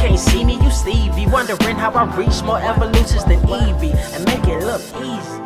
can't see me, you Stevie. Wondering how I reach more evolutions than Eevee and make it look easy.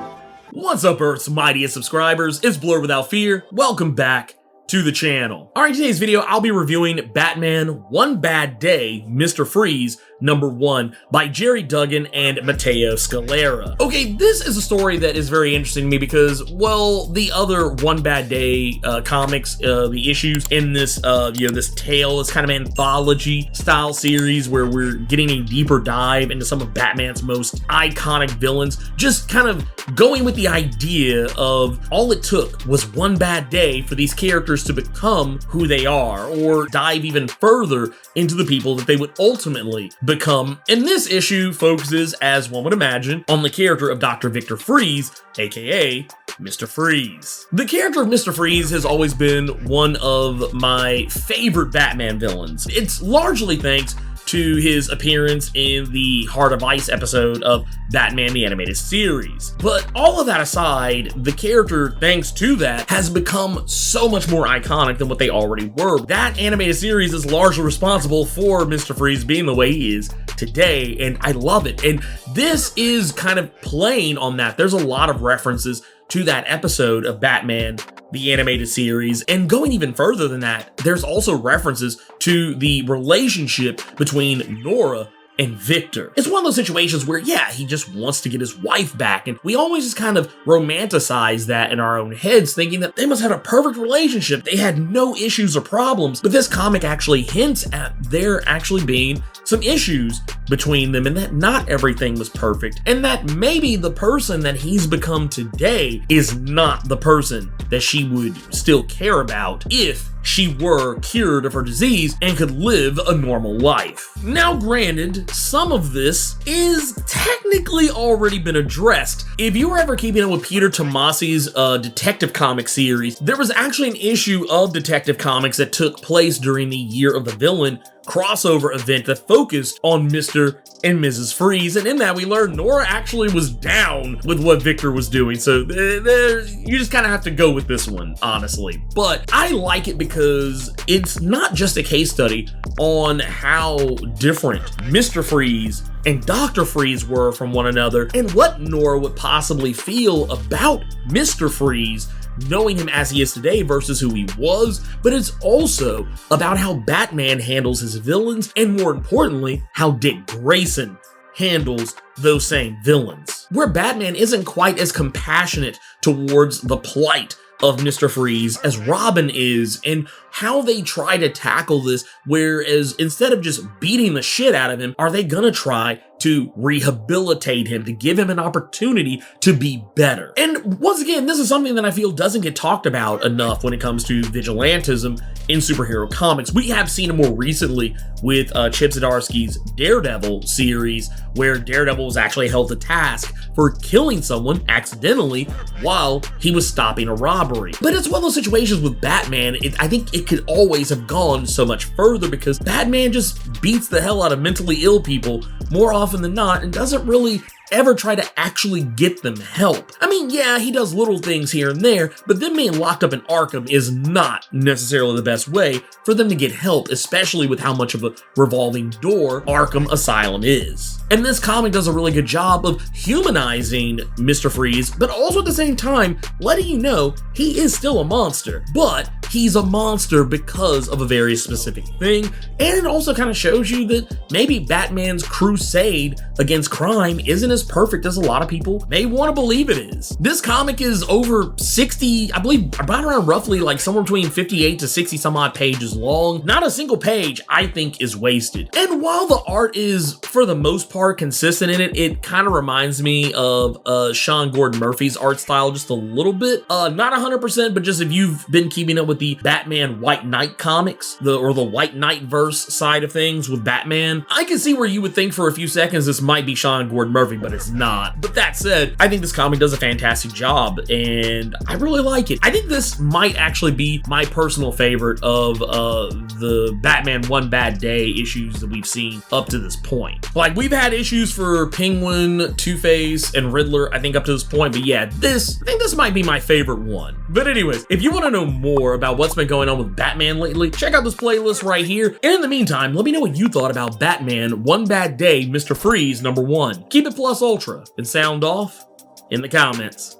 What's up, Earth's mightiest subscribers? It's Blerd without fear. Welcome back to the channel. Alright, today's video, I'll be reviewing Batman One Bad Day, Mr. Freeze, #1 by Jerry Duggan and Matteo Scalera. Okay, this is a story that is very interesting to me because, well, the other One Bad Day comics, the issues in this, this tale, this kind of anthology style series where we're getting a deeper dive into some of Batman's most iconic villains, just kind of going with the idea of all it took was one bad day for these characters to become who they are, or dive even further into the people that they would ultimately become. And this issue focuses, as one would imagine, on the character of Dr. Victor Freeze, aka Mr. Freeze. The character of Mr. Freeze has always been one of my favorite Batman villains. It's largely thanks to his appearance in the Heart of Ice episode of Batman the Animated Series. But all of that aside, the character, thanks to that, has become so much more iconic than what they already were. That animated series is largely responsible for Mr. Freeze being the way he is today, and I love it. And this is kind of playing on that. There's a lot of references to that episode of Batman the Animated Series, and going even further than that, there's also references to the relationship between Nora and Victor. It's one of those situations where, yeah, he just wants to get his wife back, and we always just kind of romanticize that in our own heads, thinking that they must have a perfect relationship. They had no issues or problems, but this comic actually hints at there actually being some issues between them, and that not everything was perfect, and that maybe the person that he's become today is not the person that she would still care about if she were cured of her disease and could live a normal life. Now, granted, some of this is technically already been addressed. If you were ever keeping up with Peter Tomasi's Detective Comic series, there was actually an issue of Detective Comics that took place during the Year of the Villain crossover event that focused on Mr. and Mrs. Freeze, and in that we learned Nora actually was down with what Victor was doing, so you just kind of have to go with this one, honestly. But I like it because it's not just a case study on how different Mr. Freeze and Dr. Freeze were from one another, and what Nora would possibly feel about Mr. Freeze knowing him as he is today versus who he was, but it's also about how Batman handles his villains, and more importantly, how Dick Grayson handles those same villains. Where Batman isn't quite as compassionate towards the plight of Mr. Freeze as Robin is, and how they try to tackle this, whereas instead of just beating the shit out of him, are they gonna try to rehabilitate him, to give him an opportunity to be better? And once again, this is something that I feel doesn't get talked about enough when it comes to vigilantism in superhero comics. We have seen it more recently with Chip Zdarsky's Daredevil series, where Daredevil was actually held to task for killing someone accidentally while he was stopping a robbery. But it's one of those situations with Batman, I think it could always have gone so much further, because Batman just beats the hell out of mentally ill people more often than not, and doesn't really ever try to actually get them help. I mean, yeah, he does little things here and there, but them being locked up in Arkham is not necessarily the best way for them to get help, especially with how much of a revolving door Arkham Asylum is. And this comic does a really good job of humanizing Mr. Freeze, but also at the same time letting you know he is still a monster, but he's a monster because of a very specific thing, and it also kind of shows you that maybe Batman's crusade against crime isn't as perfect as a lot of people may want to believe it is. This comic is over 60, I believe, about around roughly like somewhere between 58 to 60 some odd pages long. Not a single page, I think, is wasted. And while the art is, for the most part, consistent in it, it kind of reminds me of Sean Gordon Murphy's art style just a little bit. Not 100%, but just if you've been keeping up with the Batman White Knight comics, or the White Knight verse side of things with Batman, I can see where you would think for a few seconds this might be Sean Gordon Murphy, but but it's not. But that said, I think this comic does a fantastic job, and I really like it. I think this might actually be my personal favorite of the Batman One Bad Day issues that we've seen up to this point. Like, we've had issues for Penguin, Two-Face, and Riddler, I think, up to this point, but yeah, I think this might be my favorite one. But anyways, if you want to know more about what's been going on with Batman lately, check out this playlist right here. And in the meantime, let me know what you thought about Batman One Bad Day, Mr. Freeze #1. Keep it plus ultra and sound off in the comments.